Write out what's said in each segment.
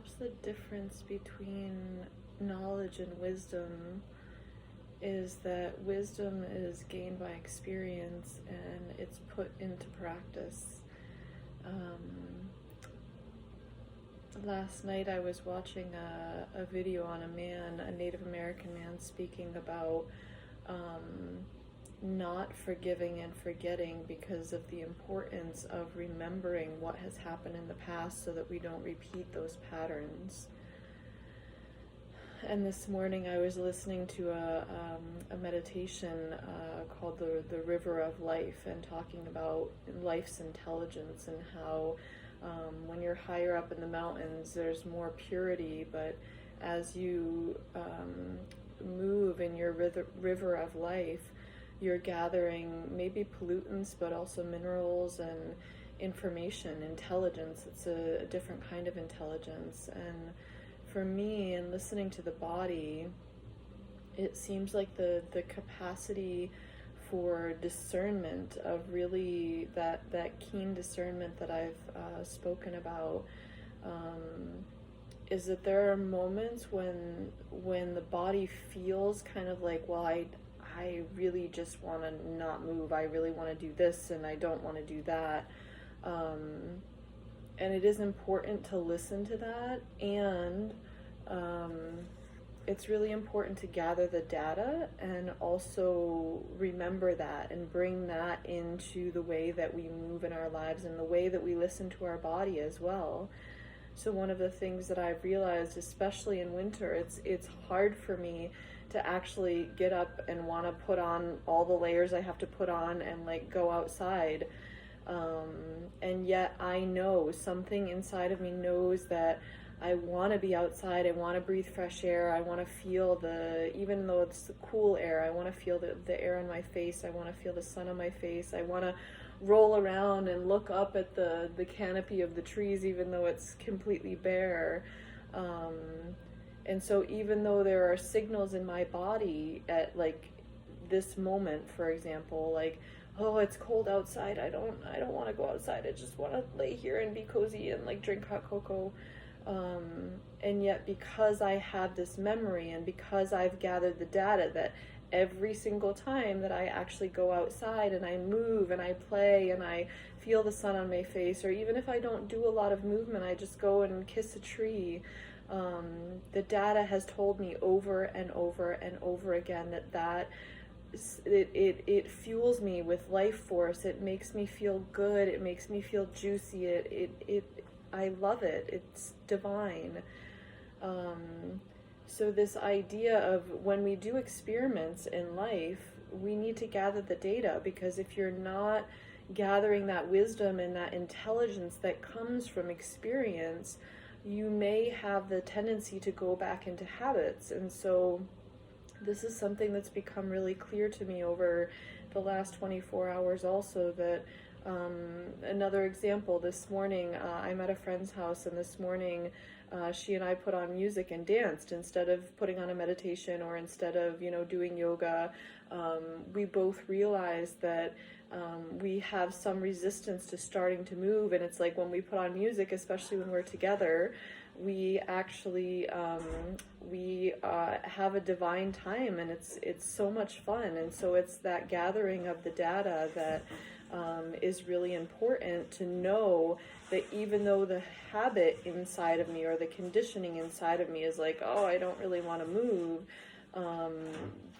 perhaps the difference between knowledge and wisdom is that wisdom is gained by experience and it's put into practice. Last night I was watching a video on a man, a Native American man, speaking about not forgiving and forgetting because of the importance of remembering what has happened in the past so that we don't repeat those patterns. And this morning I was listening to a meditation called the River of Life, and talking about life's intelligence and how when you're higher up in the mountains there's more purity, but as you move in your river of life, you're gathering maybe pollutants but also minerals and information, intelligence. It's a different kind of intelligence. And for me, in listening to the body, it seems like the capacity for discernment, of really that keen discernment that I've spoken about, is that there are moments when the body feels kind of like, well, I really just want to not move. I really want to do this and I don't want to do that. And it is important to listen to that, and it's really important to gather the data and also remember that and bring that into the way that we move in our lives and the way that we listen to our body as well. So one of the things that I've realized, especially in winter, it's hard for me to actually get up and want to put on all the layers I have to put on and like go outside. And yet I know, something inside of me knows that I want to be outside. I want to breathe fresh air. I want to feel even though it's the cool air, I want to feel the air on my face. I want to feel the sun on my face. I want to roll around and look up at the canopy of the trees, even though it's completely bare. And so even though there are signals in my body at like this moment, for example, like, oh, it's cold outside, I don't want to go outside, I just want to lay here and be cozy and like drink hot cocoa. And yet, because I have this memory and because I've gathered the data that every single time that I actually go outside and I move and I play and I feel the sun on my face, or even if I don't do a lot of movement, I just go and kiss a tree, the data has told me over and over and over again that it fuels me with life force. It makes me feel good. It makes me feel juicy. I love it. It's divine. So this idea of when we do experiments in life, we need to gather the data, because if you're not gathering that wisdom and that intelligence that comes from experience, you may have the tendency to go back into habits. And so this is something that's become really clear to me over the last 24 hours also, that another example, this morning I'm at a friend's house, and this morning she and I put on music and danced instead of putting on a meditation, or instead of doing yoga. We both realized that we have some resistance to starting to move, and it's like when we put on music, especially when we're together, we actually we have a divine time, and it's so much fun. And so it's that gathering of the data that is really important, to know that even though the habit inside of me or the conditioning inside of me is like, oh, I don't really want to move,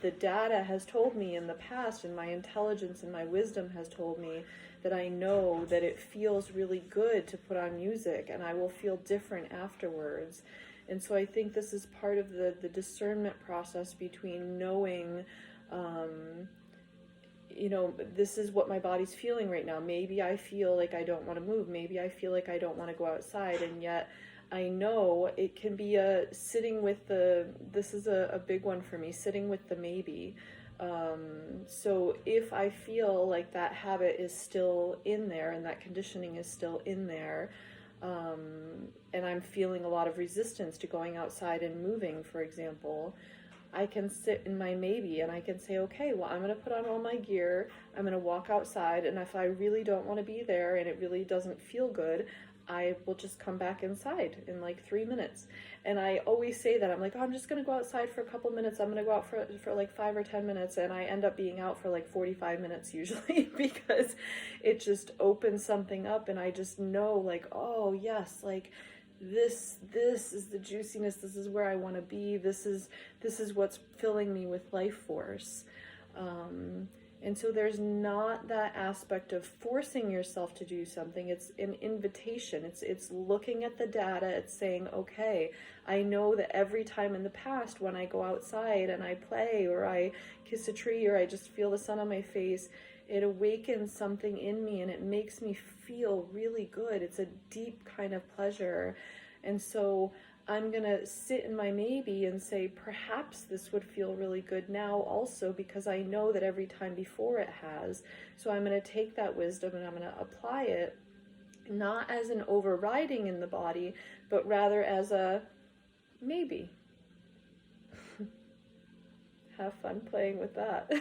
the data has told me in the past, and my intelligence and my wisdom has told me that I know that it feels really good to put on music, and I will feel different afterwards. And so I think this is part of the discernment process between knowing, this is what my body's feeling right now. Maybe I feel like I don't want to move. Maybe I feel like I don't want to go outside. And yet I know it can be sitting with this is a big one for me, sitting with the maybe. So if I feel like that habit is still in there and that conditioning is still in there, and I'm feeling a lot of resistance to going outside and moving, for example, I can sit in my maybe and I can say, okay, well, I'm going to put on all my gear. I'm going to walk outside. And if I really don't want to be there and it really doesn't feel good, I will just come back inside in like 3 minutes. And I always say that. I'm like, oh, I'm just going to go outside for a couple minutes. I'm going to go out for like 5 or 10 minutes. And I end up being out for like 45 minutes usually because it just opens something up. And I just know like, oh, yes, like, this is the juiciness. This is where I want to be. This is what's filling me with life force. And so there's not that aspect of forcing yourself to do something. It's an invitation. It's looking at the data. It's saying, okay, I know that every time in the past when I go outside and I play or I kiss a tree or I just feel the sun on my face, it awakens something in me and it makes me feel really good. It's a deep kind of pleasure. And so I'm going to sit in my maybe and say, perhaps this would feel really good now also, because I know that every time before it has. So I'm going to take that wisdom and I'm going to apply it, not as an overriding in the body, but rather as a maybe. Have fun playing with that.